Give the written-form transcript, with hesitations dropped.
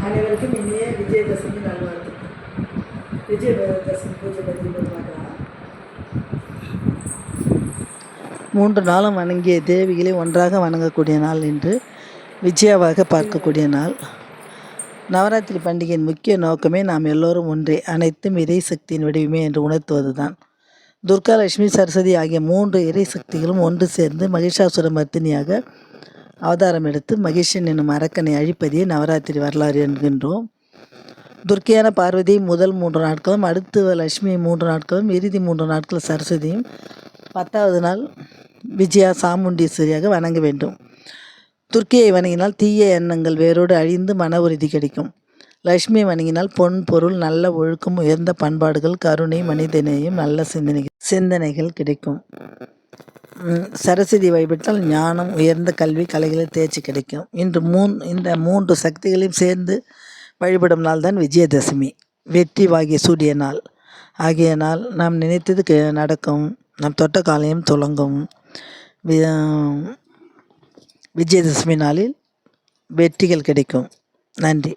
அனைவருக்கும் இனிய விஜயதசமி நல்வாழ்த்துக்கள். விஜயதசமி பூஜை பற்றி பார்க்கலாம். 3 நாளும் வணங்கிய தேவிகளை ஒன்றாக வணங்கக்கூடிய நாள் என்று விஜயாவாக பார்க்கக்கூடிய நாள். நவராத்திரி பண்டிகையின் முக்கிய நோக்கமே நாம் எல்லோரும் ஒன்றே, அனைத்தும் இறை சக்தியின் வடிவமே என்று உணர்த்துவது தான். துர்கா, லட்சுமி, சரஸ்வதி ஆகிய 3 இறை சக்திகளும் ஒன்று சேர்ந்து மகிஷாசுர மர்த்தினியாக அவதாரம் எடுத்து மகிஷன் என்னும் அரக்கனை அழிப்பதையே நவராத்திரி வரலாறு என்கின்றோம். துர்க்கையான பார்வதி முதல் 3 நாட்களும், அடுத்து லட்சுமி 3 நாட்களும், இறுதி 3 நாட்கள் சரஸ்வதியும், 10வது நாள் விஜயா சாமுண்டீஸ்வரியாக வணங்க வேண்டும். துர்க்கையை வணங்கினால் தீய எண்ணங்கள் வேரோடு அழிந்து மன உறுதி கிடைக்கும். லட்சுமியை வணங்கினால் பொன், பொருள், நல்ல ஒழுக்கம், உயர்ந்த பண்பாடுகள், கருணை, மனிதநேயம், நல்ல சிந்தனைகள் கிடைக்கும். சரஸ்வதி வழிபட்டால் ஞானம், உயர்ந்த கல்வி, கலைகளில் தேர்ச்சி கிடைக்கும். இந்த 3 சக்திகளையும் சேர்ந்து வழிபடும் நாள் தான் விஜயதசமி, வெற்றி வாகிய சூடிய நாள். ஆகிய நாள் நாம் நினைத்தது நடக்கும், நம் தொட்ட காலையும் துலங்கும். விஜயதசமி நாளில் வெற்றிகள் கிடைக்கும். நன்றி.